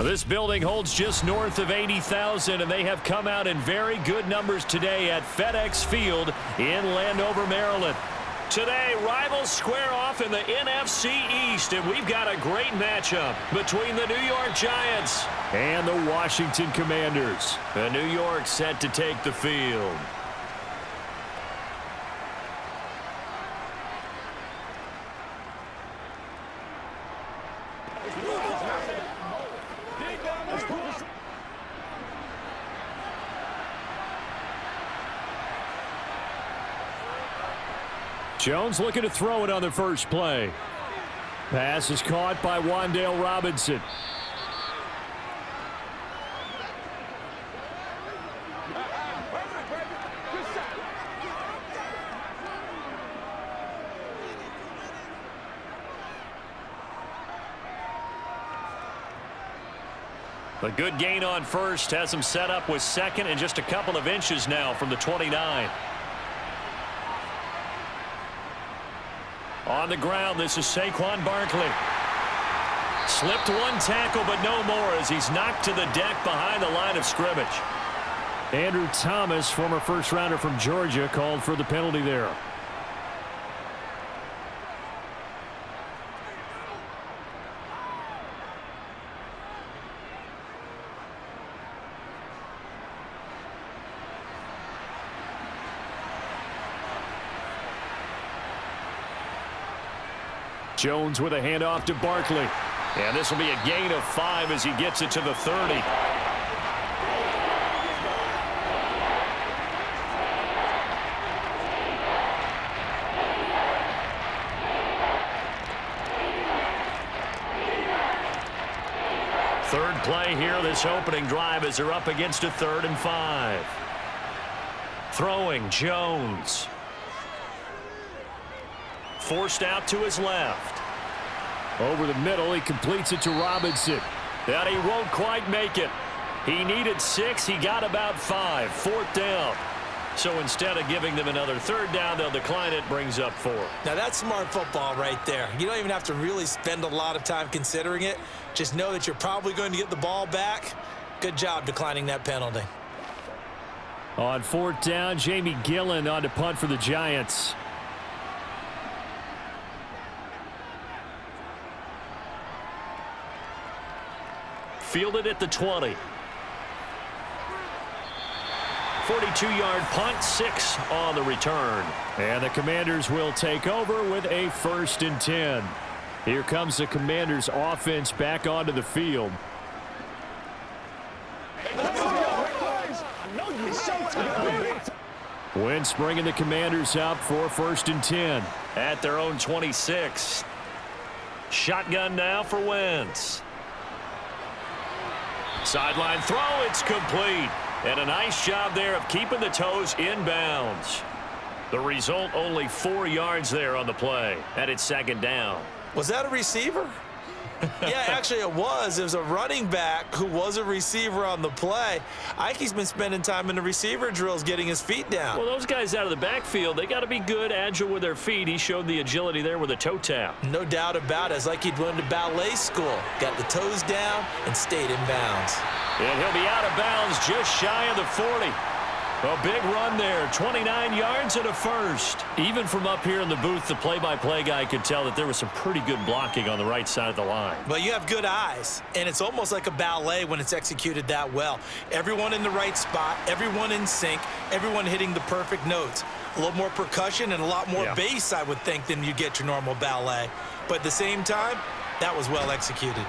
This building holds just north of 80,000, and they have come out in very good numbers today at FedEx Field in Landover, Maryland. Today, rivals square off in the NFC East, and we've got a great matchup between the New York Giants and the Washington Commanders. The New York set to take the field. Jones looking to throw it on the first play. Pass is caught by Wan'Dale Robinson. A good gain on first has him set up with second and just a couple of inches now from the 29. On the ground, this is Saquon Barkley. Slipped one tackle, but no more as he's knocked to the deck behind the line of scrimmage. Andrew Thomas, former first-rounder from Georgia, called for the penalty there. Jones with a handoff to Barkley. And this will be a gain of 5 as he gets it to the 30. Third play here, this opening drive as they're up against a 3rd and 5. Throwing Jones. Forced out to his left. Over the middle, he completes it to Robinson. But he won't quite make it. He needed 6. He got about 5. 4th down. So instead of giving them another 3rd down, they'll decline it. Brings up 4. Now that's smart football right there. You don't even have to really spend a lot of time considering it. Just know that you're probably going to get the ball back. Good job declining that penalty. On 4th down, Jamie Gillen on to punt for the Giants. Fielded at the 20. 42-yard punt, 6 on the return. And the Commanders will take over with a 1st and 10. Here comes the Commanders offense back onto the field. Wentz bringing the Commanders up for 1st and 10. At their own 26. Shotgun now for Wentz. Sideline throw, it's complete. And a nice job there of keeping the toes in bounds. The result, only 4 yards there on the play. And it's 2nd down. Was that a receiver? Yeah, actually it was. It was a running back who was a receiver on the play. Ike's been spending time in the receiver drills getting his feet down. Well, those guys out of the backfield, they got to be good, agile with their feet. He showed the agility there with a toe tap. No doubt about it. It's like he'd went to ballet school. Got the toes down and stayed in bounds. And he'll be out of bounds just shy of the 40. A big run there, 29 yards and a 1st. Even from up here in the booth, the play-by-play guy could tell that there was some pretty good blocking on the right side of the line. Well, you have good eyes, and it's almost like a ballet when it's executed that well. Everyone in the right spot, everyone in sync, everyone hitting the perfect notes. A little more percussion and a lot more bass, I would think, than you get your normal ballet. But at the same time, that was well executed.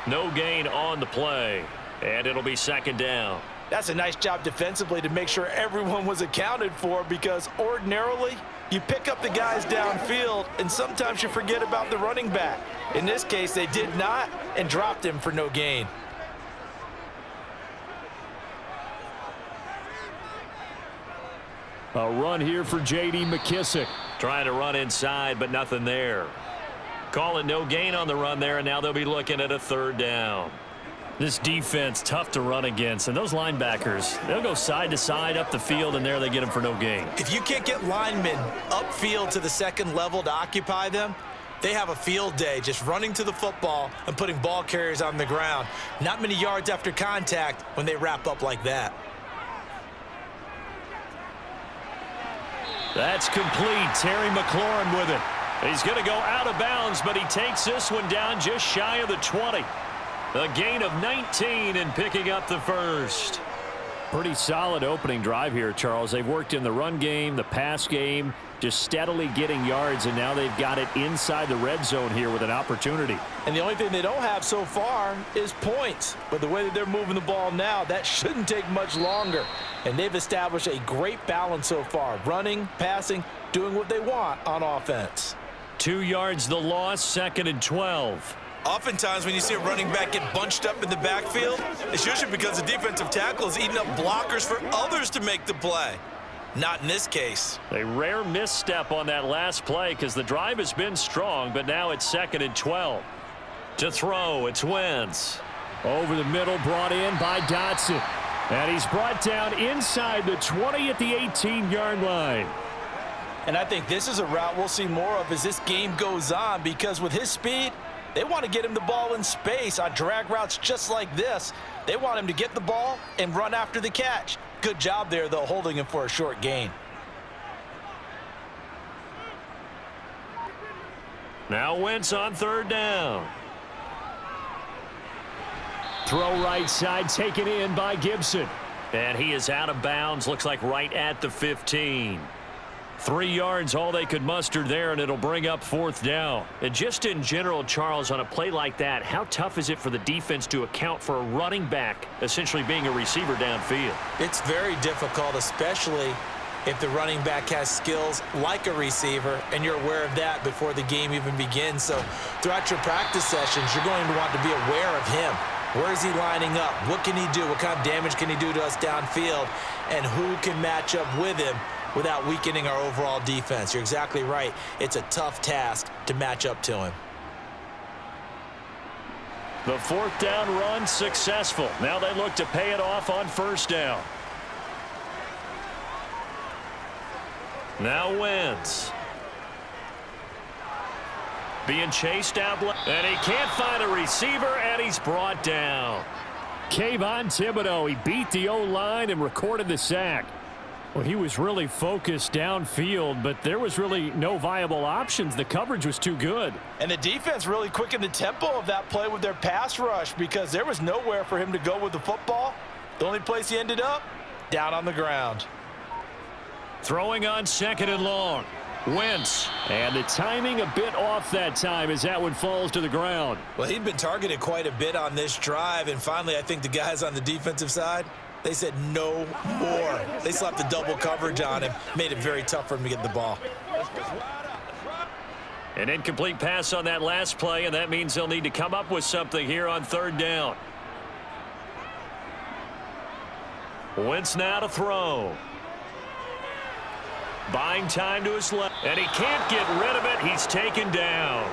No gain on the play, and it'll be 2nd down. That's a nice job defensively to make sure everyone was accounted for, because ordinarily you pick up the guys downfield and sometimes you forget about the running back. In this case, they did not and dropped him for no gain. A run here for J.D. McKissick. Trying to run inside, but nothing there. Call it no gain on the run there, and now they'll be looking at a 3rd down. This defense, tough to run against. And those linebackers, they'll go side to side up the field, and there they get them for no gain. If you can't get linemen upfield to the 2nd level to occupy them, They have a field day just running to the football and putting ball carriers on the ground. Not many yards after contact when they wrap up like that. That's complete. Terry McLaurin with it. He's going to go out of bounds, but he takes this one down just shy of the 20. A gain of 19 and picking up the first. Pretty solid opening drive here, Charles. They've worked in the run game, the pass game, just steadily getting yards, and now they've got it inside the red zone here with an opportunity. And the only thing they don't have so far is points. But the way that they're moving the ball now, that shouldn't take much longer. And they've established a great balance so far. Running, passing, doing what they want on offense. 2 yards the loss, 2nd and 12. Oftentimes when you see a running back get bunched up in the backfield, it's usually because the defensive tackle is eating up blockers for others to make the play. Not in this case. A rare misstep on that last play because the drive has been strong, but now it's 2nd and 12. To throw, it's Wentz. Over the middle, brought in by Dotson. And he's brought down inside the 20 at the 18-yard line. And I think this is a route we'll see more of as this game goes on, because with his speed, they want to get him the ball in space on drag routes just like this. They want him to get the ball and run after the catch. Good job there, though, holding him for a short gain. Now Wentz on 3rd down. Throw right side, taken in by Gibson. And he is out of bounds, looks like right at the 15. 3 yards, all they could muster there, and it'll bring up 4th down. And just in general, Charles, on a play like that, how tough is it for the defense to account for a running back essentially being a receiver downfield? It's very difficult, especially if the running back has skills like a receiver, and you're aware of that before the game even begins. So throughout your practice sessions, you're going to want to be aware of him. Where is he lining up? What can he do? What kind of damage can he do to us downfield? And who can match up with him without weakening our overall defense? You're exactly right. It's a tough task to match up to him. The 4th down run successful. Now they look to pay it off on 1st down. Now Wentz. Being chased out, and he can't find a receiver, and he's brought down. Kayvon Thibodeau, he beat the O-line and recorded the sack. Well, he was really focused downfield, but there was really no viable options. The coverage was too good. And the defense really quickened the tempo of that play with their pass rush, because there was nowhere for him to go with the football. The only place he ended up, down on the ground. Throwing on 2nd and long. Wentz. And the timing a bit off that time as that one falls to the ground. Well, he'd been targeted quite a bit on this drive, and finally I think the guys on the defensive side, they said no more. They slapped the double coverage on him, made it very tough for him to get the ball. An incomplete pass on that last play, and that means they'll need to come up with something here on 3rd down. Wentz now to throw. Buying time to his left, and he can't get rid of it. He's taken down.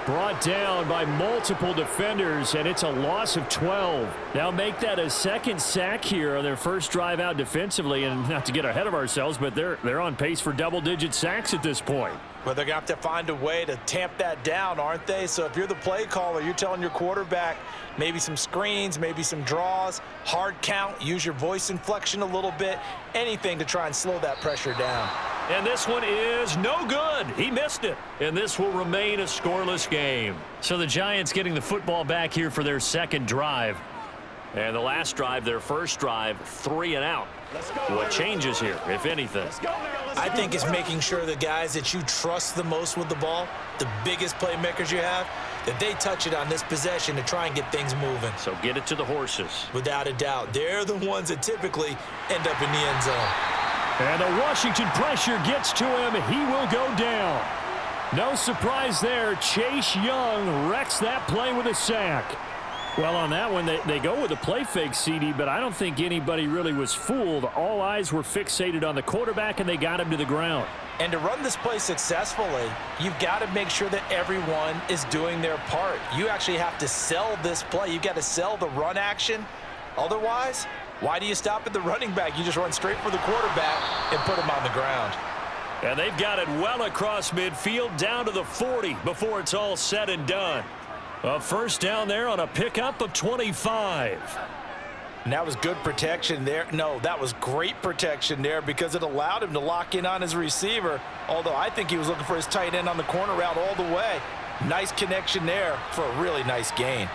Brought down by multiple defenders, and it's a loss of 12. Now make that a 2nd sack here on their first drive out defensively, and not to get ahead of ourselves, but they're on pace for double-digit sacks at this point. But they're going to have to find a way to tamp that down, aren't they? So if you're the play caller, you're telling your quarterback maybe some screens, maybe some draws, hard count, use your voice inflection a little bit, anything to try and slow that pressure down. And this one is no good. He missed it. And this will remain a scoreless game. So the Giants getting the football back here for their 2nd drive. And the last drive, their first drive, 3 and out. What changes here, if anything? I think it's making sure the guys that you trust the most with the ball, the biggest playmakers you have, that they touch it on this possession to try and get things moving. So get it to the horses. Without a doubt. They're the ones that typically end up in the end zone. And the Washington pressure gets to him. He will go down. No surprise there. Chase Young wrecks that play with a sack. Well, on that one, they go with a play fake, CD, but I don't think anybody really was fooled. All eyes were fixated on the quarterback, and they got him to the ground. And to run this play successfully, you've got to make sure that everyone is doing their part. You actually have to sell this play. You've got to sell the run action. Otherwise, why do you stop at the running back? You just run straight for the quarterback and put him on the ground. And they've got it well across midfield down to the 40 before it's all said and done. A first down there on a pickup of 25. And that was good protection there. No, that was great protection there because it allowed him to lock in on his receiver, although I think he was looking for his tight end on the corner route all the way. Nice connection there for a really nice gain.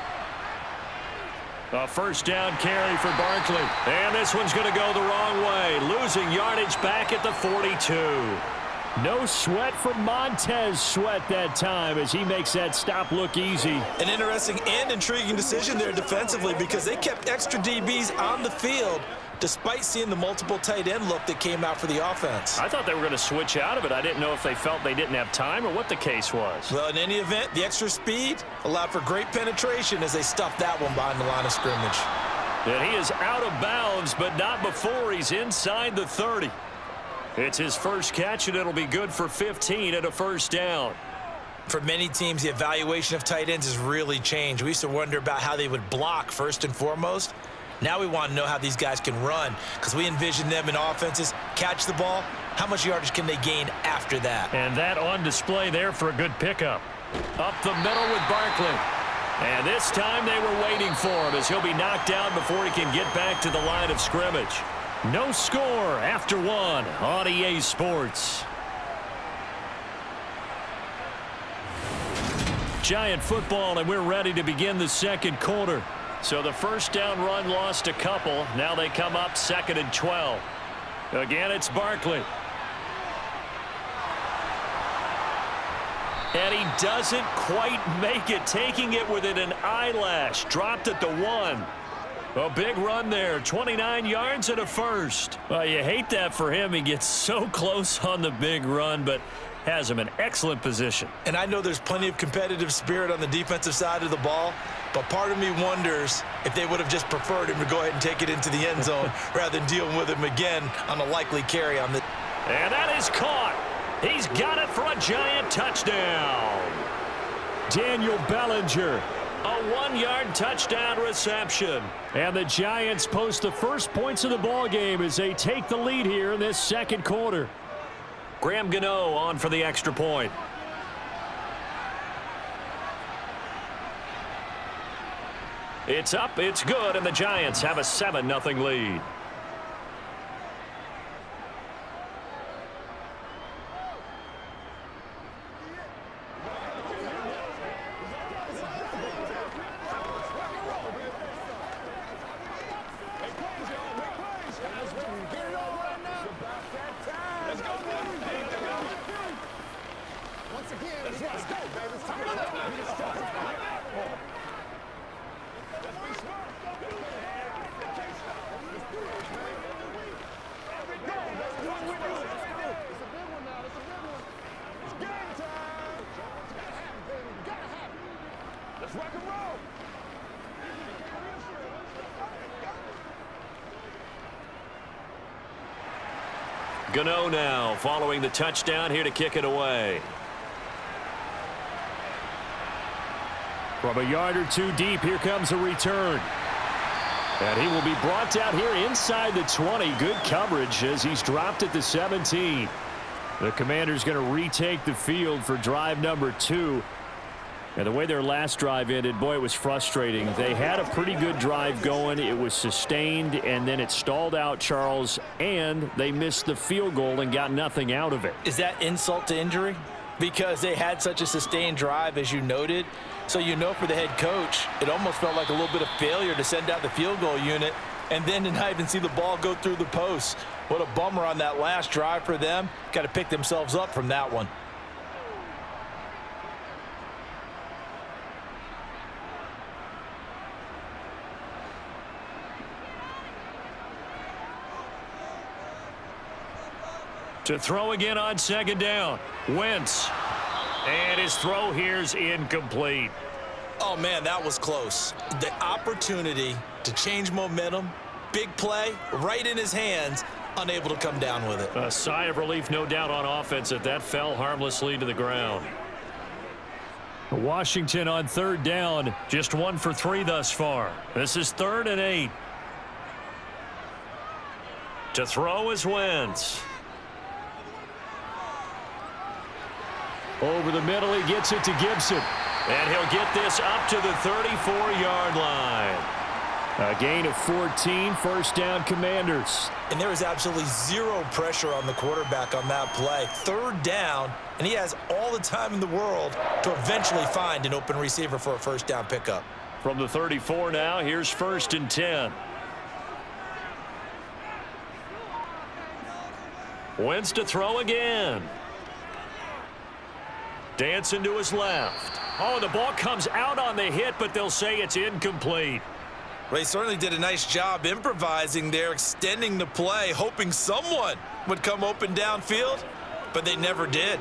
A first down carry for Barkley. And this one's going to go the wrong way. Losing yardage back at the 42. No sweat from Montez Sweat that time as he makes that stop look easy. An interesting and intriguing decision there defensively because they kept extra DBs on the field despite seeing the multiple tight end look that came out for the offense. I thought they were going to switch out of it. I didn't know if they felt they didn't have time or what the case was. Well, in any event, the extra speed allowed for great penetration as they stuffed that one behind the line of scrimmage. And he is out of bounds, but not before he's inside the 30. It's his first catch, and it'll be good for 15 at a first down. For many teams, the evaluation of tight ends has really changed. We used to wonder about how they would block first and foremost. Now we want to know how these guys can run because we envision them in offenses, catch the ball. How much yardage can they gain after that? And that on display there for a good pickup. Up the middle with Barkley. And this time they were waiting for him as he'll be knocked down before he can get back to the line of scrimmage. No score after one on EA Sports. Giant football, and we're ready to begin the second quarter. So the first down run lost a couple. Now they come up 2nd and 12. Again, it's Barkley. And he doesn't quite make it, taking it within an eyelash. Dropped at the 1. A big run there, 29 yards and a first. Well, you hate that for him. He gets so close on the big run, but has him in excellent position. And I know there's plenty of competitive spirit on the defensive side of the ball, but part of me wonders if they would have just preferred him to go ahead and take it into the end zone rather than dealing with him again on a likely carry on the... And that is caught. He's got it for a Giant touchdown. Daniel Bellinger. A 1-yard touchdown reception. And the Giants post the first points of the ball game as they take the lead here in this second quarter. Graham Gano on for the extra point. It's up, it's good, and the Giants have a 7-0 lead. Gano now following the touchdown here to kick it away. From a yard or two deep, here comes a return. And he will be brought down here inside the 20. Good coverage as he's dropped at the 17. The Commanders going to retake the field for drive number 2. And the way their last drive ended, boy, it was frustrating. They had a pretty good drive going. It was sustained, and then it stalled out, Charles, and they missed the field goal and got nothing out of it. Is that insult to injury? Because they had such a sustained drive, as you noted. So you know for the head coach, it almost felt like a little bit of failure to send out the field goal unit and then to not even see the ball go through the post. What a bummer on that last drive for them. Got to pick themselves up from that one. To throw again on second down. Wentz. And his throw here's incomplete. Oh, man, that was close. The opportunity to change momentum, big play, right in his hands, unable to come down with it. A sigh of relief, no doubt, on offense that fell harmlessly to the ground. Washington on third down, just 1 for 3 thus far. This is 3rd and 8. To throw is Wentz. Over the middle, he gets it to Gibson. And he'll get this up to the 34-yard line. A gain of 14, first down, Commanders. And there is absolutely zero pressure on the quarterback on that play. Third down, and he has all the time in the world to eventually find an open receiver for a first down pickup. From the 34 now, here's 1st and 10. Wentz to throw again. Dancing to his left. Oh, the ball comes out on the hit, but they'll say it's incomplete. Well, he certainly did a nice job improvising there, extending the play, hoping someone would come open downfield, but they never did.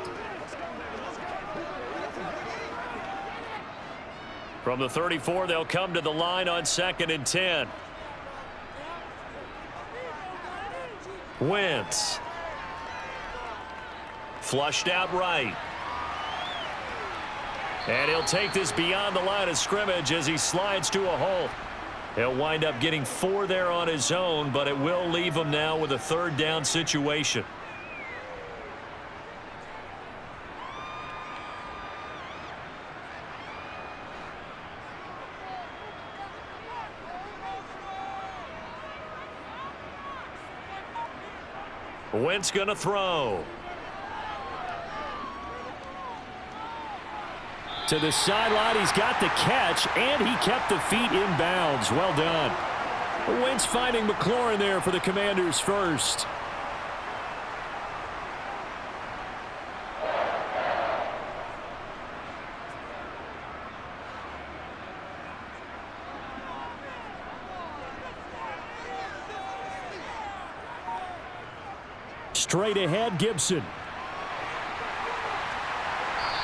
From the 34, they'll come to the line on 2nd and 10. Wentz. Flushed out right. And he'll take this beyond the line of scrimmage as he slides to a hole. He'll wind up getting 4 there on his own, but it will leave him now with a 3rd down situation. Wentz going to throw. To the sideline, he's got the catch, and he kept the feet in bounds. Well done. Wentz finding McLaurin there for the Commanders first. Straight ahead, Gibson.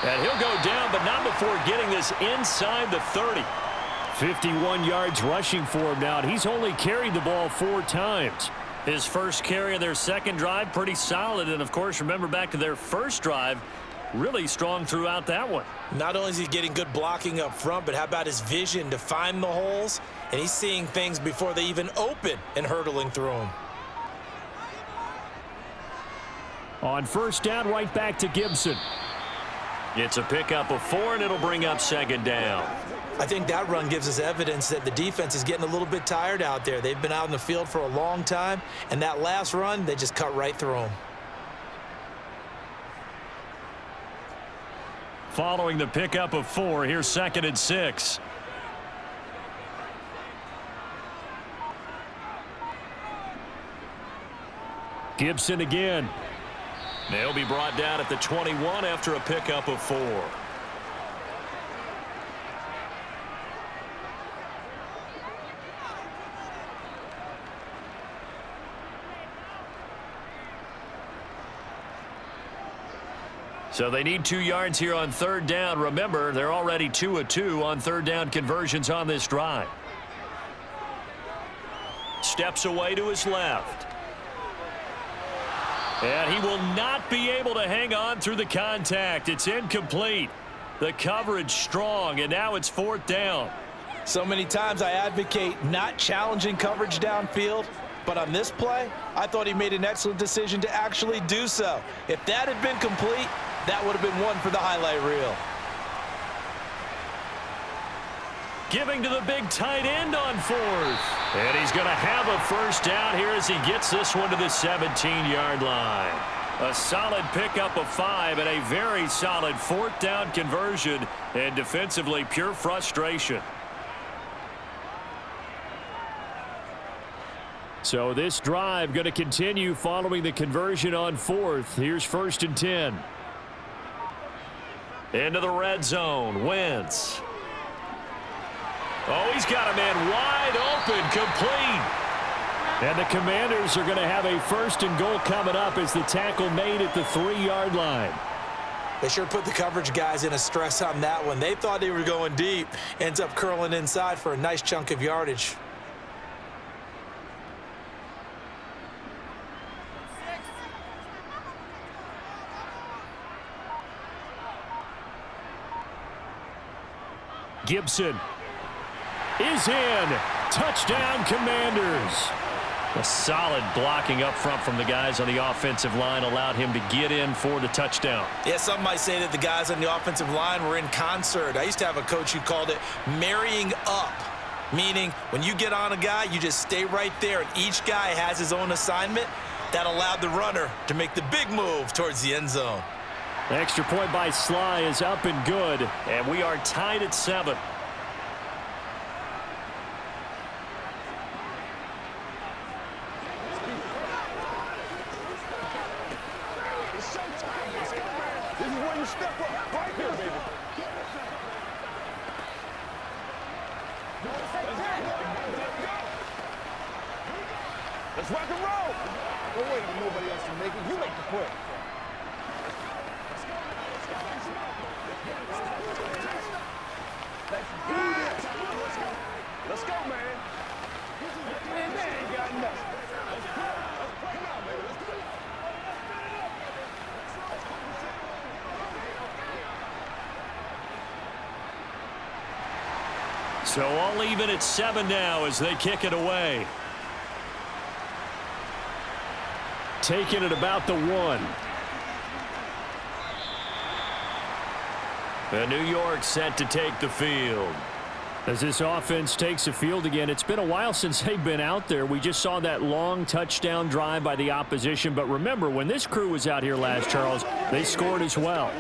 And he'll go down, but not before getting this inside the 30. 51 yards rushing for him now, and he's only carried the ball 4 times. His first carry of their second drive, pretty solid. And, of course, remember back to their first drive, really strong throughout that one. Not only is he getting good blocking up front, but how about his vision to find the holes? And he's seeing things before they even open and hurdling through them. On first down, right back to Gibson. It's a pickup of 4, and it'll bring up 2nd down. I think that run gives us evidence that the defense is getting a little bit tired out there. They've been out in the field for a long time, and that last run, they just cut right through them. Following the pickup of 4, here's 2nd and 6. Gibson again. They'll be brought down at the 21 after a pickup of 4. So they need 2 yards here on 3rd down. Remember, they're already 2 of 2 on 3rd down conversions on this drive. Steps away to his left. And he will not be able to hang on through the contact. It's incomplete. The coverage strong, and now it's 4th down. So many times I advocate not challenging coverage downfield, but on this play, I thought he made an excellent decision to actually do so. If that had been complete, that would have been one for the highlight reel. Giving to the big tight end on 4th. And he's going to have a first down here as he gets this one to the 17-yard line. A solid pickup of 5 and a very solid 4th down conversion, and defensively pure frustration. So this drive going to continue following the conversion on 4th. Here's 1st and 10. Into the red zone. Wentz. Oh, he's got a man wide open, complete. And the Commanders are going to have a 1st and goal coming up as the tackle made at the 3-yard line. They sure put the coverage guys in a stress on that one. They thought they were going deep. Ends up curling inside for a nice chunk of yardage. Gibson is in. Touchdown, Commanders. A solid blocking up front from the guys on the offensive line allowed him to get in for the touchdown. Yeah, some might say that the guys on the offensive line were in concert. I used to have a coach who called it marrying up, meaning when you get on a guy, you just stay right there, and each guy has his own assignment. That allowed the runner to make the big move towards the end zone. The extra point by Sly is up and good, and we are tied at 7. Let's rock and roll. Don't wait for nobody else to make it. You make the play. Let's go, man. Man, they ain't got nothing. So all even at 7 now as they kick it away. Taking it about the 1. And New York set to take the field. As this offense takes the field again, it's been a while since they've been out there. We just saw that long touchdown drive by the opposition. But remember, when this crew was out here last, Charles, they scored as well.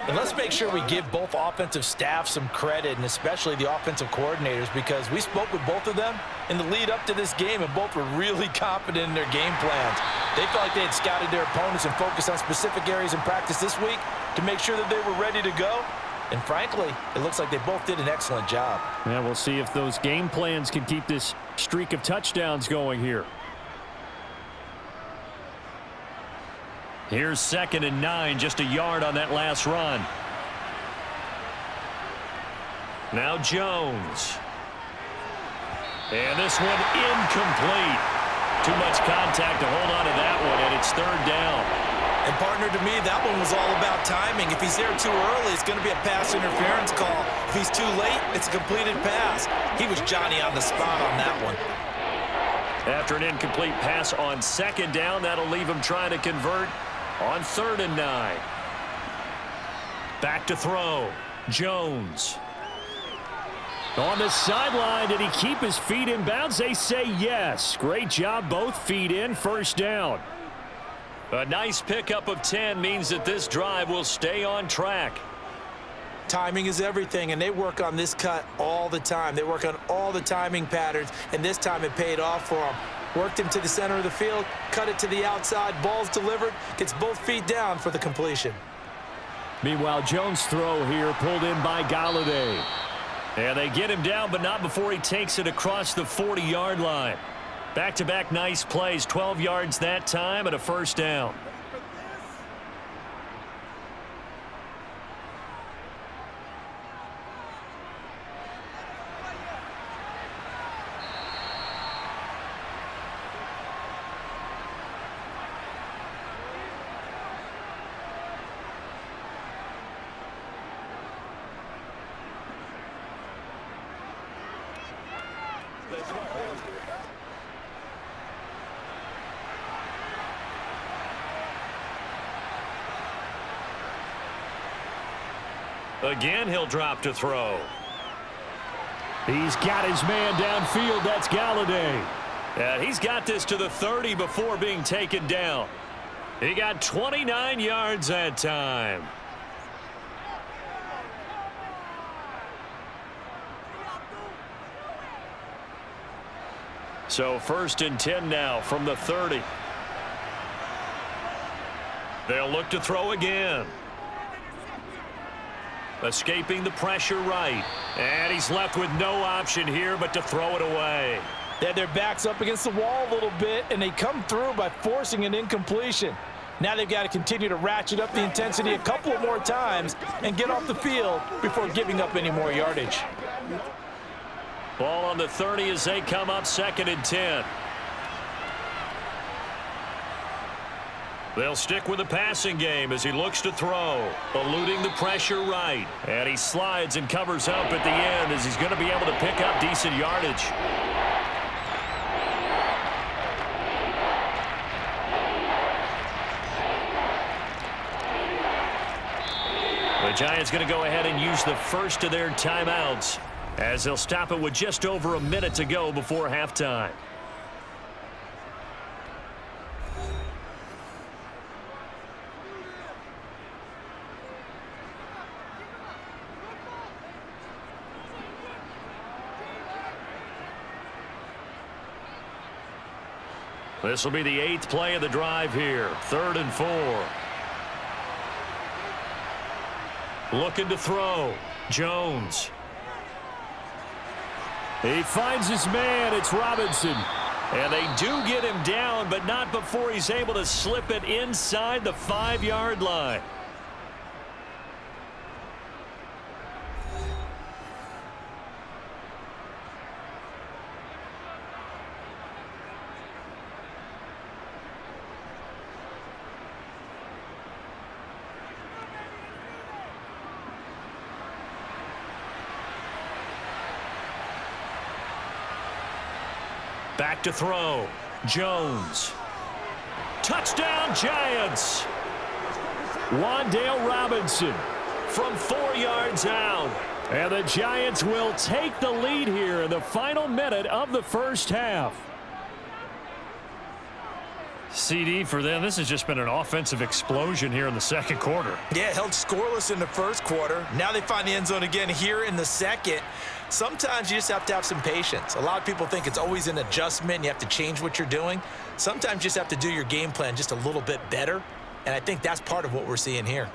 And let's make sure we give both offensive staff some credit, and especially the offensive coordinators, because we spoke with both of them in the lead up to this game, and both were really confident in their game plans. They felt like they had scouted their opponents and focused on specific areas in practice this week to make sure that they were ready to go. And frankly, it looks like they both did an excellent job. Yeah, we'll see if those game plans can keep this streak of touchdowns going here. Here's 2nd and 9, just a yard on that last run. Now Jones. And this one incomplete. Too much contact to hold on to that one, and it's 3rd down. And partner, to me, that one was all about timing. If he's there too early, it's going to be a pass interference call. If he's too late, it's a completed pass. He was Johnny on the spot on that one. After an incomplete pass on 2nd down, that'll leave him trying to convert on 3rd and 9. Back to throw. Jones. On the sideline, did he keep his feet in bounds? They say yes. Great job, both feet in, 1st down. A nice pickup of 10 means that this drive will stay on track. Timing is everything, and they work on this cut all the time. They work on all the timing patterns, and this time it paid off for them. Worked him to the center of the field, cut it to the outside, ball's delivered, gets both feet down for the completion. Meanwhile, Jones' throw here pulled in by Galladay. And they get him down, but not before he takes it across the 40-yard line. Back-to-back nice plays, 12 yards that time and a 1st down. Again, he'll drop to throw. He's got his man downfield. That's Galladay. And he's got this to the 30 before being taken down. He got 29 yards that time. So 1st and 10 now from the 30. They'll look to throw again. Escaping the pressure right. And he's left with no option here but to throw it away. They had their backs up against the wall a little bit, and they come through by forcing an incompletion. Now they've got to continue to ratchet up the intensity a couple of more times and get off the field before giving up any more yardage. Ball on the 30 as they come up 2nd and 10. They'll stick with the passing game as he looks to throw, eluding the pressure right. And he slides and covers up at the end as he's going to be able to pick up decent yardage. Giants going to go ahead and use the first of their timeouts as they'll stop it with just over a minute to go before halftime. This will be the 8th play of the drive here. 3rd and 4. Looking to throw. Jones. He finds his man. It's Robinson. And they do get him down, but not before he's able to slip it inside the 5-yard line. Back to throw. Jones. Touchdown, Giants. Wan'Dale Robinson from 4 yards out. And the Giants will take the lead here in the final minute of the first half. CD for them, this has just been an offensive explosion here in the second quarter. Yeah, held scoreless in the first quarter. Now they find the end zone again here in the second. Sometimes you just have to have some patience. A lot of people think it's always an adjustment. You have to change what you're doing. Sometimes you just have to do your game plan just a little bit better. And I think that's part of what we're seeing here.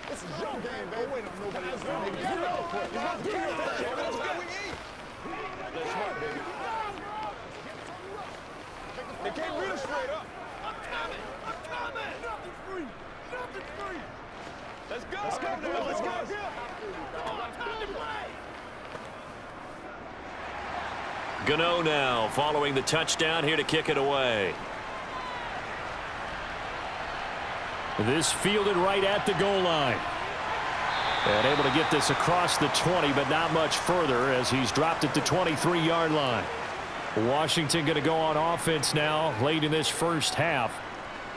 This is your game, baby. Wait on nobody else. Let's go. That's smart, baby. They can't read it straight up. I'm coming. Nothing's free. Let's go. Let's go. Come on, time to play. Gano now following the touchdown here to kick it away. This fielded right at the goal line. And able to get this across the 20, but not much further as he's dropped it to 23-yard line. Washington going to go on offense now late in this first half.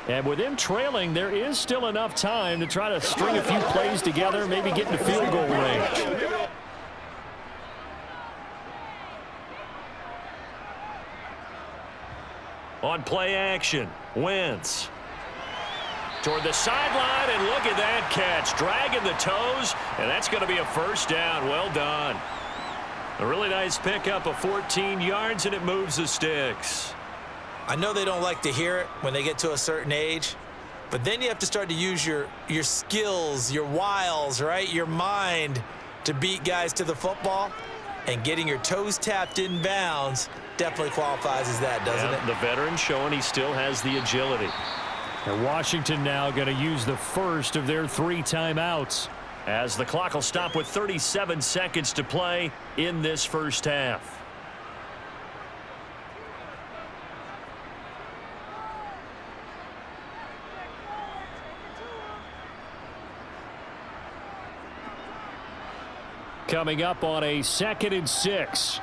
And with them trailing, there is still enough time to try to string a few plays together, maybe get into field goal range. On play action, Wentz. Toward the sideline, and look at that catch. Dragging the toes, and that's going to be a first down. Well done. A really nice pickup of 14 yards, and it moves the sticks. I know they don't like to hear it when they get to a certain age, but then you have to start to use your skills, your wiles, right? Your mind to beat guys to the football, and getting your toes tapped in bounds definitely qualifies as that, doesn't it? The veteran showing he still has the agility. And Washington now going to use the first of their 3 timeouts as the clock will stop with 37 seconds to play in this first half. Coming up on a 2nd and 6.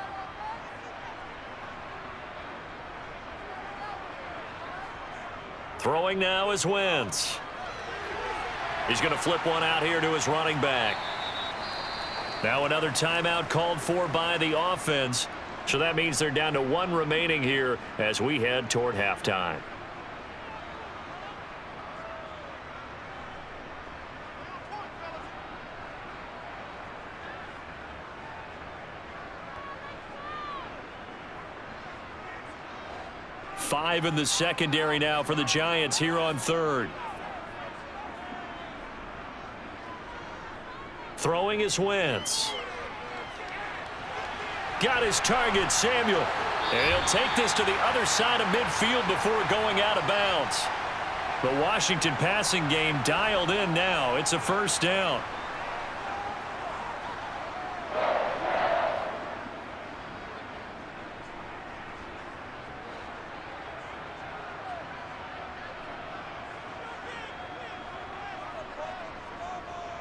Throwing now is Wentz. He's going to flip one out here to his running back. Now another timeout called for by the offense. So that means they're down to 1 remaining here as we head toward halftime. Five in the secondary now for the Giants here on 3rd. Throwing is Wentz. Got his target, Samuel. And he'll take this to the other side of midfield before going out of bounds. The Washington passing game dialed in now. It's a first down.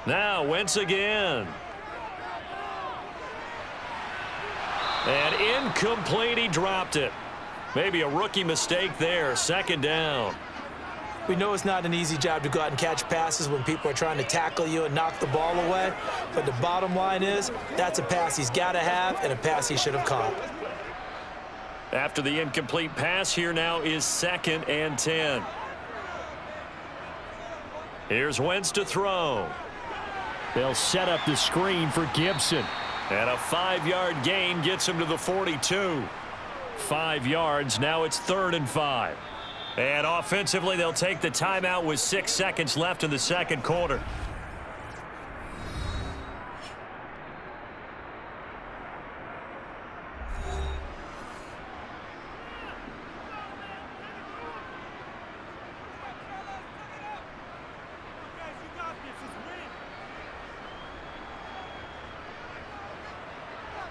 Now Wentz again. And incomplete, he dropped it. Maybe a rookie mistake there, second down. We know it's not an easy job to go out and catch passes when people are trying to tackle you and knock the ball away. But the bottom line is, that's a pass he's got to have and a pass he should have caught. After the incomplete pass, here now is 2nd and 10. Here's Wentz to throw. They'll set up the screen for Gibson. And a 5-yard gain gets him to the 42. 5 yards, now it's 3rd and 5. And offensively, they'll take the timeout with 6 seconds left in the second quarter.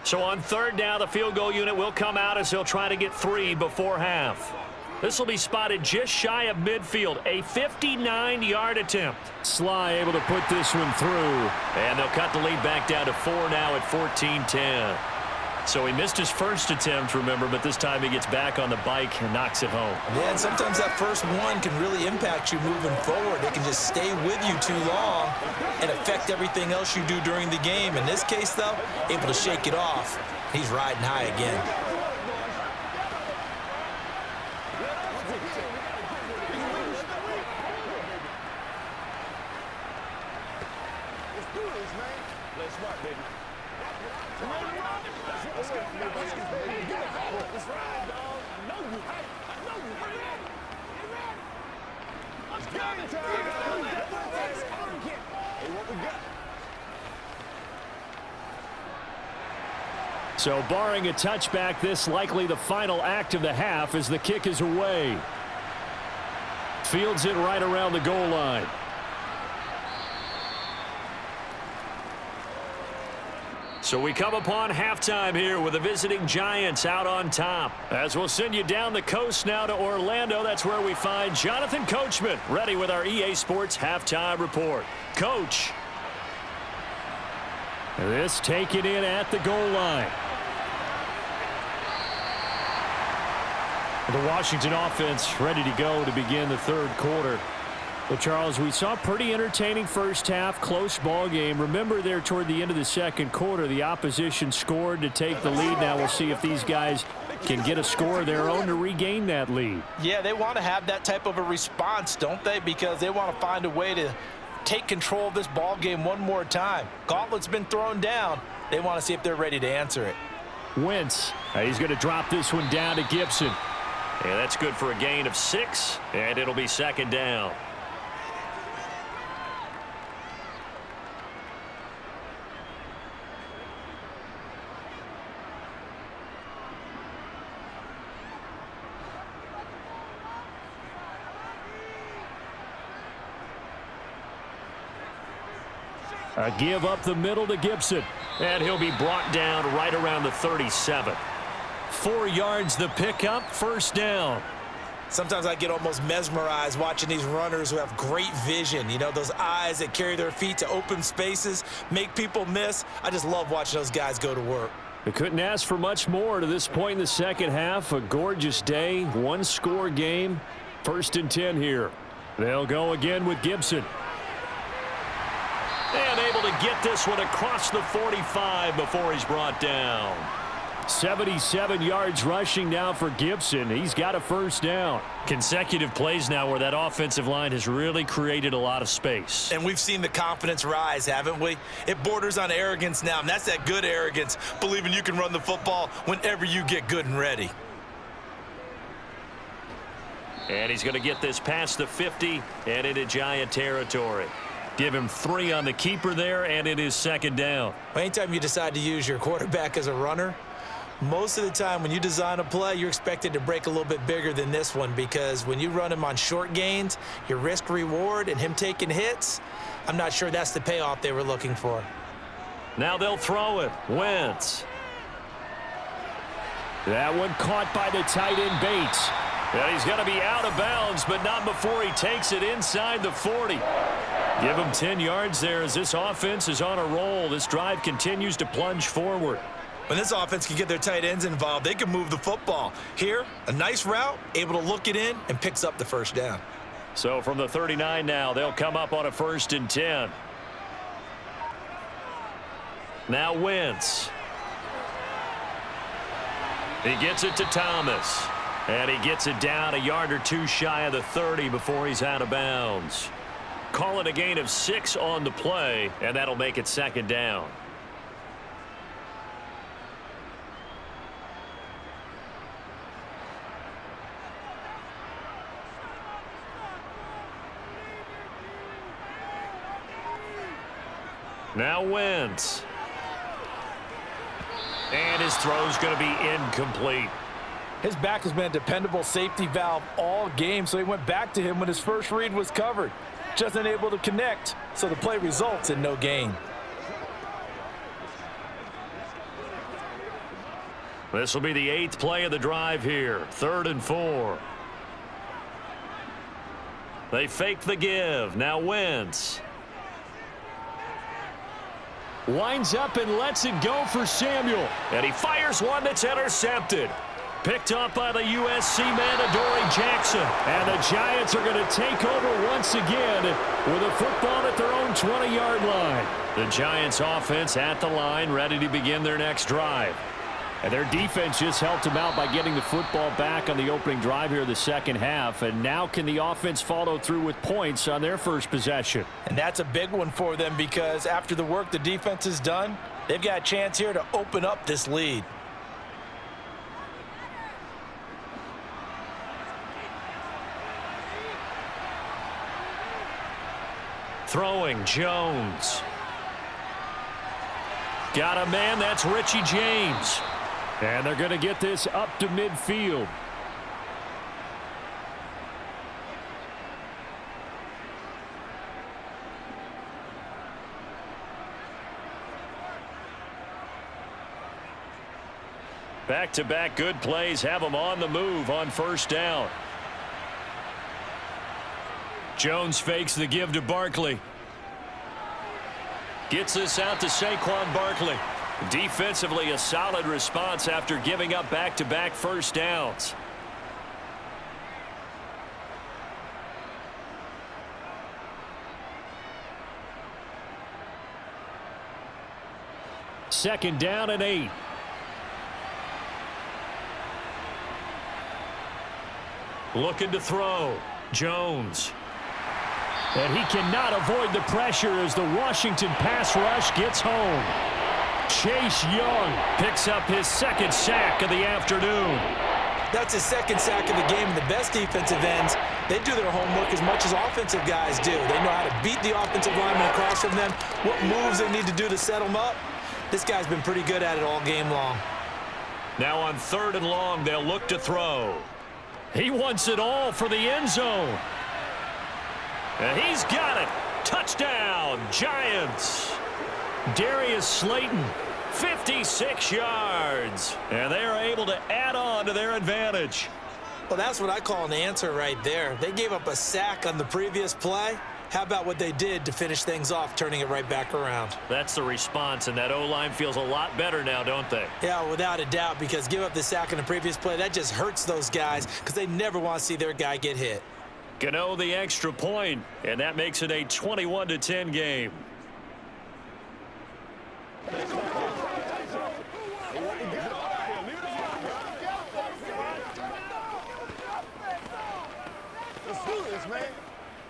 So on 3rd down, the field goal unit will come out as they'll try to get 3 before half. This will be spotted just shy of midfield. A 59-yard attempt. Sly able to put this one through. And they'll cut the lead back down to 4 now at 14-10. So he missed his first attempt, remember, but this time he gets back on the bike and knocks it home. Yeah, and sometimes that first one can really impact you moving forward. It can just stay with you too long and affect everything else you do during the game. In this case, though, able to shake it off. He's riding high again. So barring a touchback, this likely the final act of the half as the kick is away. Fields it right around the goal line. So we come upon halftime here with the visiting Giants out on top. As we'll send you down the coast now to Orlando, that's where we find Jonathan Coachman ready with our EA Sports halftime report. Coach. This taken in at the goal line. The Washington offense ready to go to begin the 3rd quarter. Well, Charles, we saw a pretty entertaining first half, close ball game. Remember there toward the end of the second quarter, the opposition scored to take the lead. Now we'll see if these guys can get a score of their own to regain that lead. Yeah, they want to have that type of a response, don't they? Because they want to find a way to take control of this ball game one more time. Gauntlet's been thrown down. They want to see if they're ready to answer it. Wentz, he's going to drop this one down to Gibson. And that's good for a gain of 6, and it'll be 2nd down. A give up the middle to Gibson. And he'll be brought down right around the 37. 4 yards the pickup, 1st down. Sometimes I get almost mesmerized watching these runners who have great vision. You know, those eyes that carry their feet to open spaces, make people miss. I just love watching those guys go to work. They couldn't ask for much more to this point in the second half. A gorgeous day, 1-score game. 1st and 10 here. They'll go again with Gibson. And able to get this one across the 45 before he's brought down. 77 yards rushing now for Gibson. He's got a 1st down. Consecutive plays now where that offensive line has really created a lot of space. And we've seen the confidence rise, haven't we? It borders on arrogance now, and that's that good arrogance, believing you can run the football whenever you get good and ready. And he's going to get this past the 50 and into Giant territory. Give him 3 on the keeper there, and it is 2nd down. Anytime you decide to use your quarterback as a runner, most of the time when you design a play, you're expected to break a little bit bigger than this one, because when you run him on short gains, your risk reward and him taking hits, I'm not sure that's the payoff they were looking for. Now they'll throw it. Wentz. That one caught by the tight end Bates. And he's going to be out of bounds, but not before he takes it inside the 40. Give him 10 yards there as this offense is on a roll. This drive continues to plunge forward. When this offense can get their tight ends involved, they can move the football. Here, a nice route, able to look it in, and picks up the first down. So from the 39 now, they'll come up on a 1st and 10. Now Wentz. He gets it to Thomas. And he gets it down a yard or two shy of the 30 before he's out of bounds. Call it a gain of 6 on the play, and that'll make it 2nd down. Now Wentz. And his throw's going to be incomplete. His back has been a dependable safety valve all game, so he went back to him when his first read was covered. Just unable to connect, so the play results in no gain. This will be the 8th play of the drive here. 3rd and 4. They fake the give. Now Wentz. Winds up and lets it go for Samuel. And he fires one that's intercepted. Picked up by the USC man, Adoree Jackson. And the Giants are going to take over once again with a football at their own 20-yard line. The Giants offense at the line, ready to begin their next drive. And their defense just helped them out by getting the football back on the opening drive here in the second half. And now can the offense follow through with points on their first possession? And that's a big one for them because after the work the defense has done, they've got a chance here to open up this lead. Throwing, Jones. Got a man, that's Richie James. And they're going to get this up to midfield. Back-to-back good plays have them on the move on 1st down. Jones fakes the give to Barkley. Gets this out to Saquon Barkley. Defensively, a solid response after giving up back-to-back first downs. Second down and 8. Looking to throw. Jones. And he cannot avoid the pressure as the Washington pass rush gets home. Chase Young picks up his 2nd sack of the afternoon. That's his 2nd sack of the game. And the best defensive ends, they do their homework as much as offensive guys do. They know how to beat the offensive lineman across from them, what moves they need to do to set them up. This guy's been pretty good at it all game long. Now on 3rd and long, they'll look to throw. He wants it all for the end zone. And he's got it. Touchdown, Giants. Darius Slayton, 56 yards. And they are able to add on to their advantage. Well, that's what I call an answer right there. They gave up a sack on the previous play. How about what they did to finish things off, turning it right back around? That's the response, and that O-line feels a lot better now, don't they? Yeah, without a doubt, because give up the sack on the previous play, that just hurts those guys because they never want to see their guy get hit. Gano the extra point, and that makes it a 21-10 game. Let's do this, man.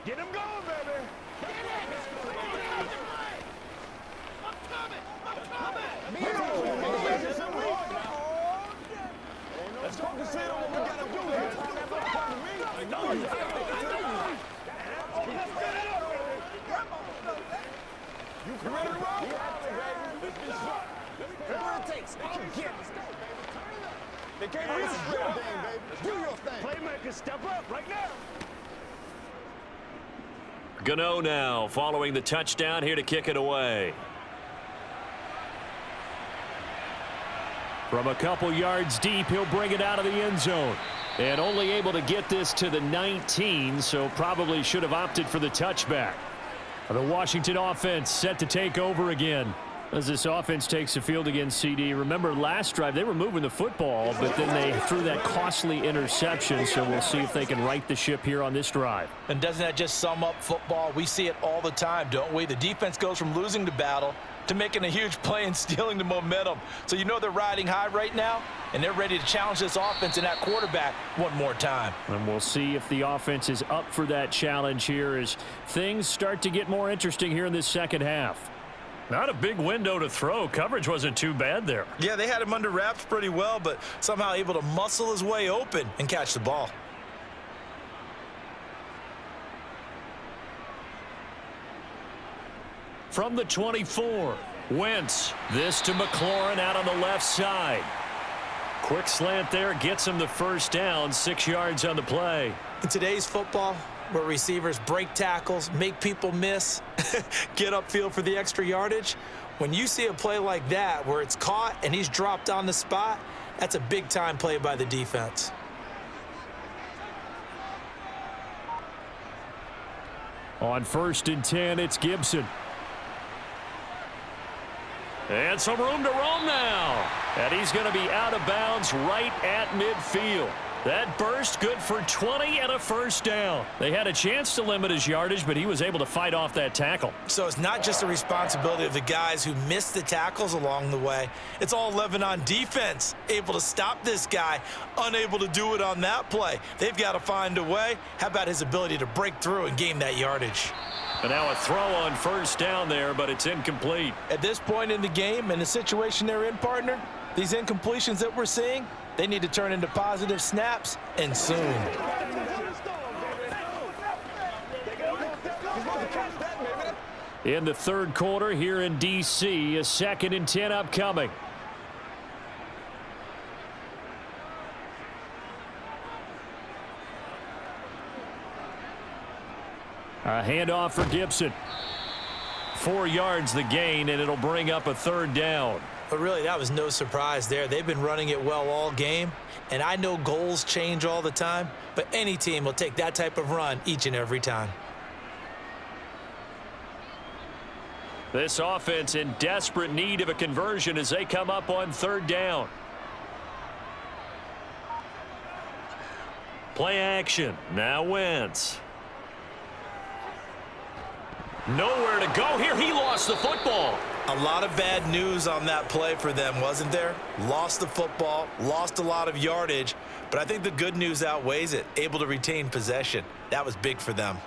Get him going, baby. Let's focus in on what we gotta do here. You can ready to roll? Whatever it takes, they can get it. They can't reach the damn game, baby. Do your thing. Playmakers, step up right now. Gano now following the touchdown here to kick it away. From a couple yards deep, he'll bring it out of the end zone. And only able to get this to the 19, so probably should have opted for the touchback. The Washington offense set to take over again. As this offense takes the field against CD. Remember last drive, they were moving the football, but then they threw that costly interception, so we'll see if they can right the ship here on this drive. And doesn't that just sum up football? We see it all the time, don't we? The defense goes from losing the battle to making a huge play and stealing the momentum. So you know they're riding high right now, and they're ready to challenge this offense and that quarterback one more time. And we'll see if the offense is up for that challenge here as things start to get more interesting here in this second half. Not a big window to throw. Coverage wasn't too bad there. Yeah, they had him under wraps pretty well, but somehow able to muscle his way open and catch the ball. From the 24, Wentz. This to McLaurin out on the left side. Quick slant there, gets him the first down, 6 yards on the play. In today's football, where receivers break tackles, make people miss, get upfield for the extra yardage, when you see a play like that where it's caught and he's dropped on the spot, that's a big-time play by the defense. On 1st and 10, it's Gibson. And some room to roam now. And he's going to be out of bounds right at midfield. That burst good for 20 and a first down. They had a chance to limit his yardage, but he was able to fight off that tackle. So it's not just the responsibility of the guys who missed the tackles along the way. It's all 11 on defense, able to stop this guy, unable to do it on that play. They've got to find a way. How about his ability to break through and gain that yardage? And now a throw on first down there, but it's incomplete. At this point in the game and the situation they're in, partner, these incompletions that we're seeing, they need to turn into positive snaps, and soon. In the third quarter here in D.C., a 2nd and 10 upcoming. A handoff for Gibson. 4 yards the gain, and it'll bring up a 3rd down. But really, that was no surprise there. They've been running it well all game, and I know goals change all the time, but any team will take that type of run each and every time. This offense in desperate need of a conversion as they come up on 3rd down. Play action. Now Wentz. Nowhere to go here. He lost the football. A lot of bad news on that play for them, wasn't there? Lost the football, lost a lot of yardage, but I think the good news outweighs it. Able to retain possession. That was big for them.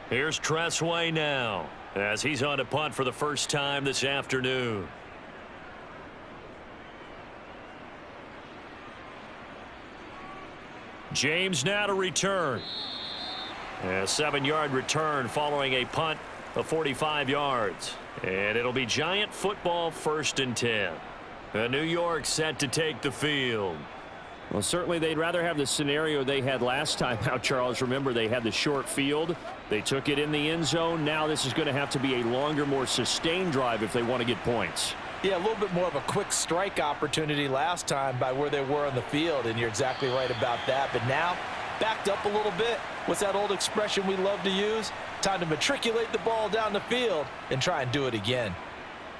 Here's Tressway now as he's on to punt for the first time this afternoon. James now to return. A 7-yard return following a punt of 45 yards. And it'll be Giant football 1st and 10. New York set to take the field. Well, certainly they'd rather have the scenario they had last time out, Charles. Remember, they had the short field. They took it in the end zone. Now this is going to have to be a longer, more sustained drive if they want to get points. Yeah, a little bit more of a quick strike opportunity last time by where they were on the field, and you're exactly right about that. But now, backed up a little bit. What's that old expression we love to use? Time to matriculate the ball down the field and try and do it again.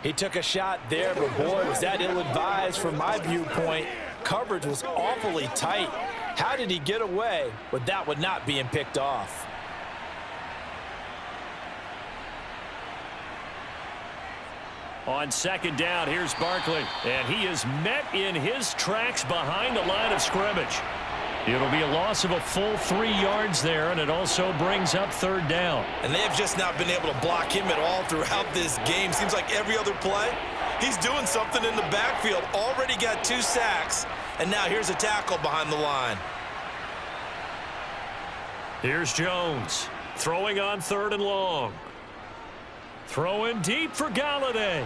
He took a shot there, but boy, was that ill-advised from my viewpoint. Coverage was awfully tight. How did he get away with that one not being picked off? On 2nd down, here's Barkley, and he is met in his tracks behind the line of scrimmage. It'll be a loss of a full 3 yards there, and it also brings up 3rd down. And they have just not been able to block him at all throughout this game. Seems like every other play, he's doing something in the backfield. Already got 2 sacks, and now here's a tackle behind the line. Here's Jones, throwing on 3rd and long. Throwing deep for Galladay.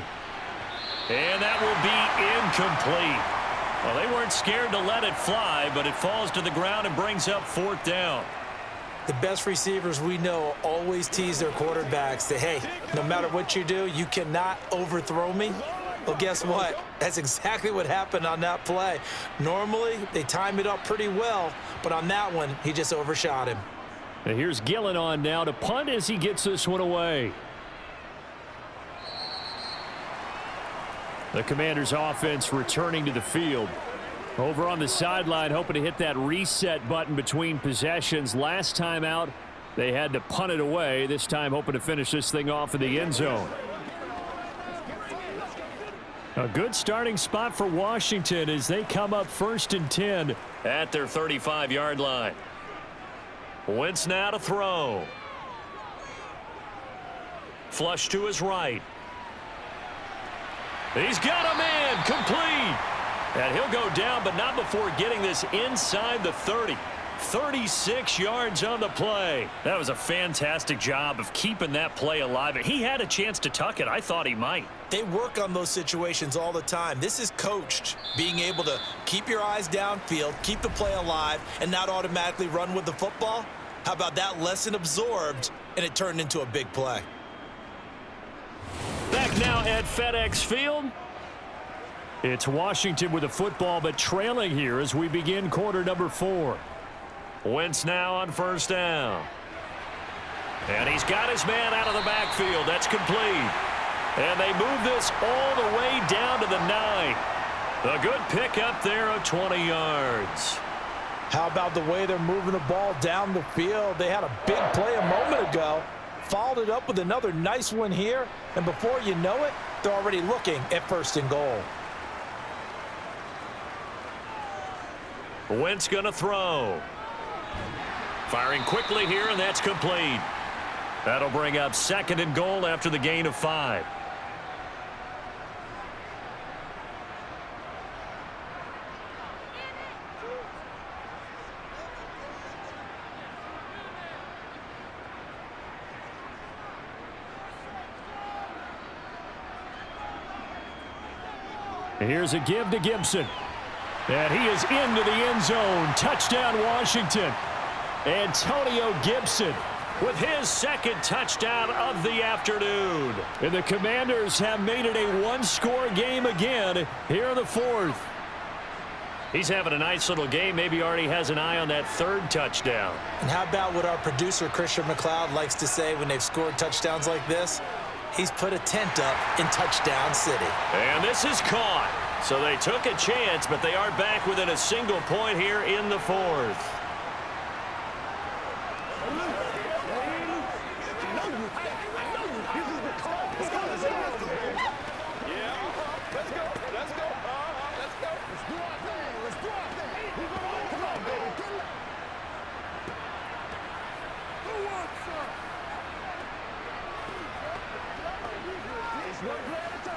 And that will be incomplete. Well, they weren't scared to let it fly, but it falls to the ground and brings up 4th down. The best receivers we know always tease their quarterbacks that, hey, no matter what you do, you cannot overthrow me. Well, guess what? That's exactly what happened on that play. Normally, they time it up pretty well, but on that one, he just overshot him. And here's Gillen on now to punt as he gets this one away. The Commanders' offense returning to the field. Over on the sideline, hoping to hit that reset button between possessions. Last time out, they had to punt it away. This time, hoping to finish this thing off in the end zone. A good starting spot for Washington as they come up 1st and 10 at their 35-yard line. Wentz now to throw. Flush to his right. He's got a man complete. And he'll go down, but not before getting this inside the 30. 36 yards on the play. That was a fantastic job of keeping that play alive. He had a chance to tuck it. I thought he might. They work on those situations all the time. This is coached, being able to keep your eyes downfield, keep the play alive, and not automatically run with the football. How about that lesson absorbed, and it turned into a big play? Back now at FedEx Field. It's Washington with the football, but trailing here as we begin quarter number 4. Wentz now on 1st down. And he's got his man out of the backfield. That's complete. And they move this all the way down to the 9. A good pickup there of 20 yards. How about the way they're moving the ball down the field? They had a big play a moment ago. Followed it up with another nice one here. And before you know it, they're already looking at 1st and goal. Wentz going to throw. Firing quickly here, and that's complete. That'll bring up 2nd and goal after the gain of 5. Here's a give to Gibson. And he is into the end zone. Touchdown, Washington. Antonio Gibson with his 2nd touchdown of the afternoon. And the Commanders have made it a 1-score game again here in the 4th. He's having a nice little game. Maybe already has an eye on that 3rd touchdown. And how about what our producer, Christian McLeod, likes to say when they've scored touchdowns like this? He's put a tent up in Touchdown City. And this is caught. So they took a chance, but they are back within a single point here in the 4th.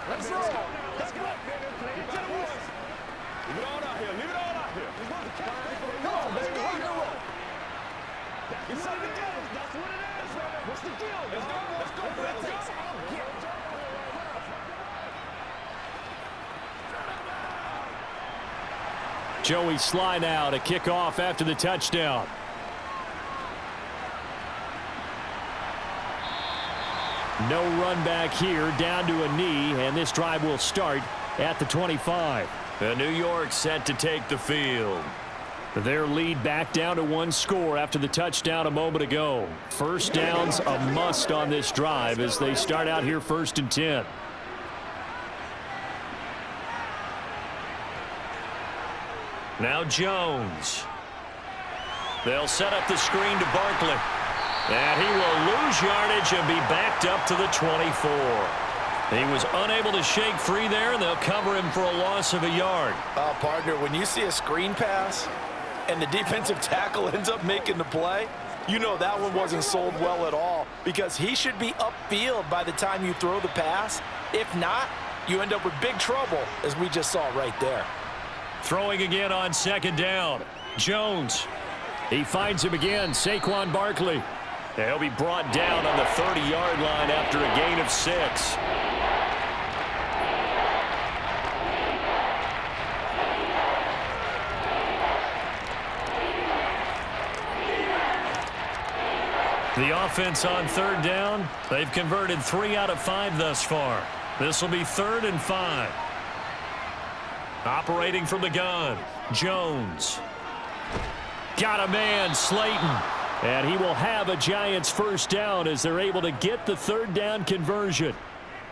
Let's go. Let's go. Leave it all out here. Leave it all out here. Come on, baby. Rock and roll. It's on the game. That's what it is. What's the deal? Let's go. Let's go. Let's go. Joey slide out, a kickoff after the touchdown. No run back here, down to a knee, and this drive will start at the 25. And New York set to take the field. Their lead back down to 1 score after the touchdown a moment ago. 1st down's a must on this drive as they start out here 1st and 10. Now Jones. They'll set up the screen to Barkley. And he will lose yardage and be backed up to the 24. He was unable to shake free there, and they'll cover him for a loss of a yard. Partner, when you see a screen pass and the defensive tackle ends up making the play, you know that one wasn't sold well at all because he should be upfield by the time you throw the pass. If not, you end up with big trouble, as we just saw right there. Throwing again on 2nd down. Jones. He finds him again, Saquon Barkley. And he'll be brought down on the 30-yard line after a gain of 6. The offense on 3rd down, they've converted 3 out of 5 thus far. This will be 3rd and 5. Operating from the gun, Jones. Got a man, Slayton. And he will have a Giants first down as they're able to get the 3rd down conversion.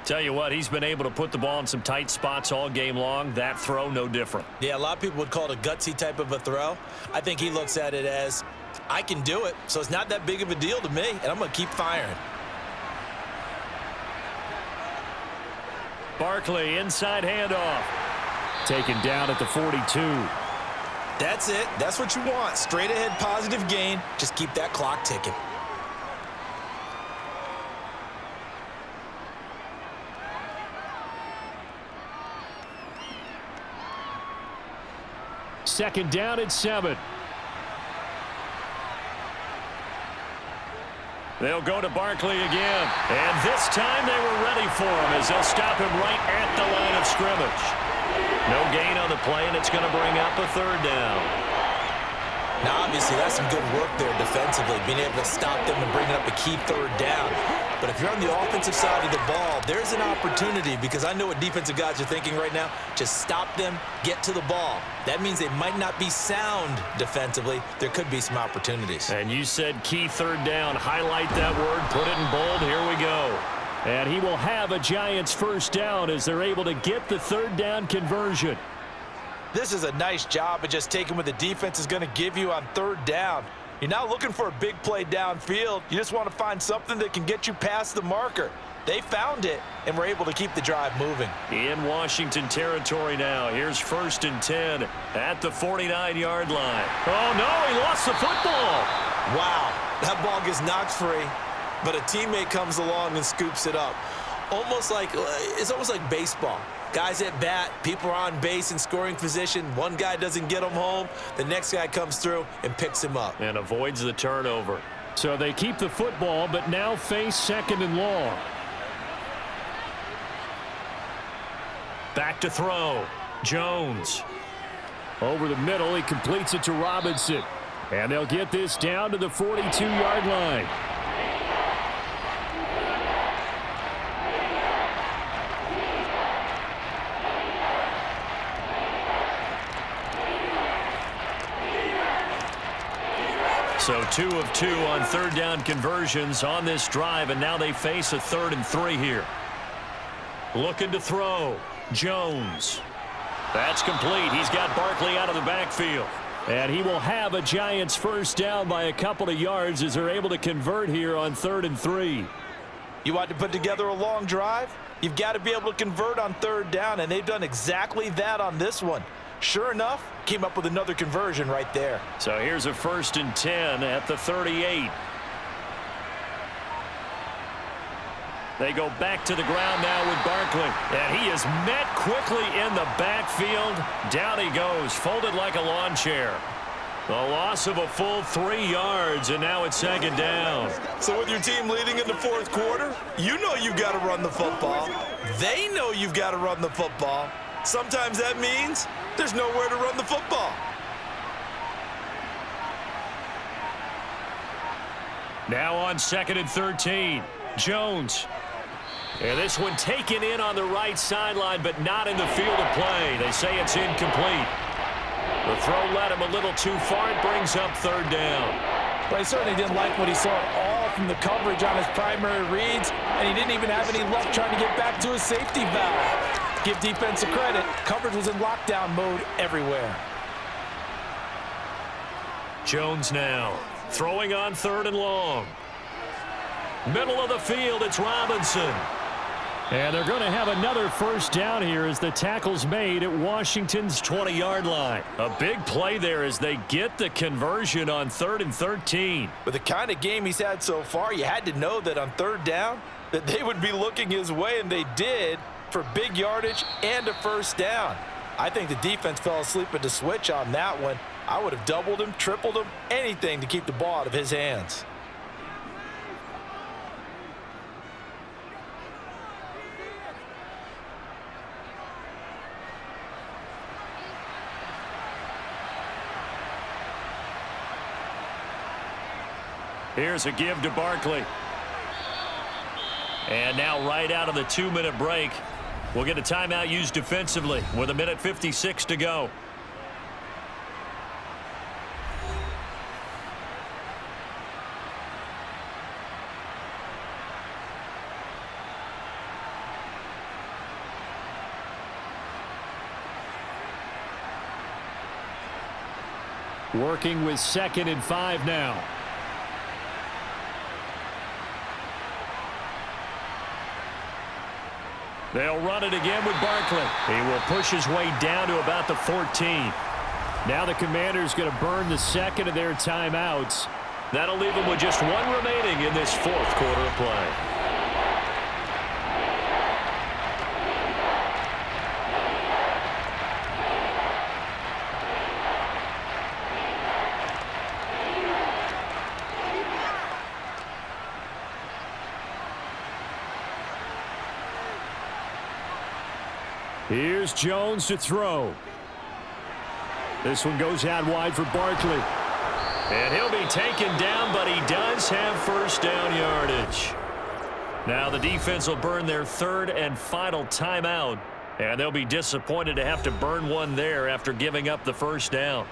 Tell you what, he's been able to put the ball in some tight spots all game long. That throw, no different. Yeah, a lot of people would call it a gutsy type of a throw. I think he looks at it as, I can do it, so it's not that big of a deal to me, and I'm going to keep firing. Barkley, inside handoff. Taken down at the 42. That's it. That's what you want. Straight ahead positive gain. Just keep that clock ticking. Second down at 7. They'll go to Barkley again. And this time they were ready for him as they'll stop him right at the line of scrimmage. No gain on the play, and it's going to bring up a 3rd down. Now, obviously, that's some good work there defensively, being able to stop them and bring up a key 3rd down. But if you're on the offensive side of the ball, there's an opportunity, because I know what defensive guys are thinking right now. Just stop them, get to the ball. That means they might not be sound defensively. There could be some opportunities. And you said key 3rd down. Highlight that word, put it in bold. Here we go. And he will have a Giants first down as they're able to get the 3rd down conversion. This is a nice job of just taking what the defense is going to give you on 3rd down. You're not looking for a big play downfield. You just want to find something that can get you past the marker. They found it, and were able to keep the drive moving. In Washington territory now. Here's 1st and 10 at the 49-yard line. Oh, no, he lost the football. Wow, that ball gets knocked free, but a teammate comes along and scoops it up. It's almost like baseball. Guys at bat, people are on base in scoring position. One guy doesn't get him home. The next guy comes through and picks him up. And avoids the turnover. So they keep the football, but now face 2nd and long. Back to throw. Jones. Over the middle, he completes it to Robinson. And they'll get this down to the 42-yard line. So 2 of 2 on 3rd down conversions on this drive, and now they face a 3rd and 3 here. Looking to throw. Jones. That's complete. He's got Barkley out of the backfield. And he will have a Giants first down by a couple of yards as they're able to convert here on 3rd and 3. You want to put together a long drive? You've got to be able to convert on 3rd down, and they've done exactly that on this one. Sure enough, came up with another conversion right there. So here's a 1st and 10 at the 38. They go back to the ground now with Barkley. And he is met quickly in the backfield. Down he goes, folded like a lawn chair. The loss of a full 3 yards, and now it's 2nd down. So with your team leading in the 4th quarter, you know you've got to run the football. They know you've got to run the football. Sometimes that means there's nowhere to run the football. Now on 2nd and 13. Jones. And this one taken in on the right sideline, but not in the field of play. They say it's incomplete. The throw led him a little too far. It brings up 3rd down. But he certainly didn't like what he saw at all from the coverage on his primary reads, and he didn't even have any luck trying to get back to his safety valve. Give defense a credit. Coverage was in lockdown mode everywhere. Jones now throwing on 3rd and long. Middle of the field, it's Robinson. And they're going to have another first down here as the tackle's made at Washington's 20-yard line. A big play there as they get the conversion on 3rd and 13. With the kind of game he's had so far, you had to know that on 3rd down that they would be looking his way, and they did, for big yardage and a first down. I think the defense fell asleep at the switch on that one. I would have doubled him, tripled him, anything to keep the ball out of his hands. Here's a give to Barkley. And now right out of the 2-minute break, We'll get a timeout used defensively with 1:56 to go. Working with 2nd and 5 now. They'll run it again with Barkley. He will push his way down to about the 14. Now the Commanders going to burn the 2nd of their timeouts. That'll leave them with just 1 remaining in this 4th quarter of play. Here's Jones to throw. This one goes out wide for Barkley. And he'll be taken down, but he does have first down yardage. Now the defense will burn their 3rd and final timeout. And they'll be disappointed to have to burn one there after giving up the first down.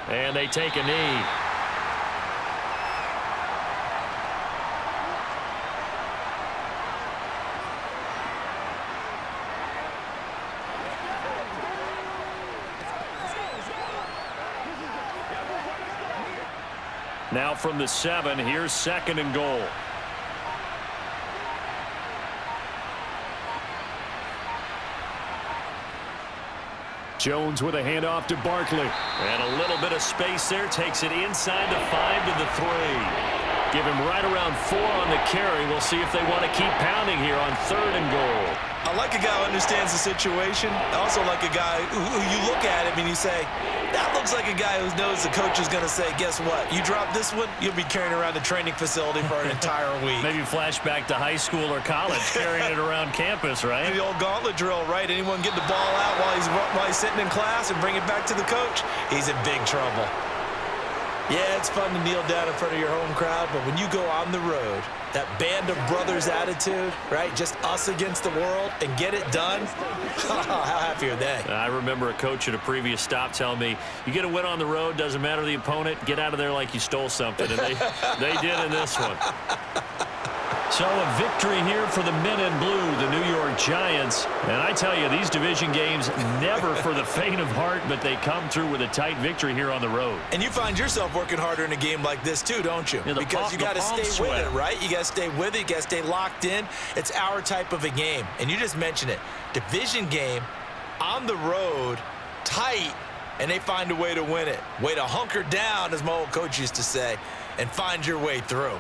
And they take a knee. Now from the 7, here's 2nd and goal. Jones with a handoff to Barkley. And a little bit of space there. Takes it inside the 5 to the 3. Give him right around 4 on the carry. We'll see if they want to keep pounding here on 3rd and goal. I like a guy who understands the situation. I also like a guy who you look at him and you say, that looks like a guy who knows the coach is going to say, guess what? You drop this one, you'll be carrying around the training facility for an entire week. Maybe flashback to high school or college, carrying it around campus, right? The old gauntlet drill, right? Anyone get the ball out while he's sitting in class and bring it back to the coach, he's in big trouble. Yeah, it's fun to kneel down in front of your home crowd, but when you go on the road, that band of brothers attitude, right? Just us against the world and get it done. How happy are they? I remember a coach at a previous stop telling me, you get a win on the road, doesn't matter the opponent, get out of there like you stole something. And they did in this one. So a victory here for the men in blue, the New York Giants. And I tell you, these division games never for the faint of heart, but they come through with a tight victory here on the road. And you find yourself working harder in a game like this too, don't you? Yeah, because you got to stay with it, right? You got to stay with it. You got to stay locked in. It's our type of a game. And you just mentioned it. Division game, on the road, tight, and they find a way to win it. Way to hunker down, as my old coach used to say, and find your way through.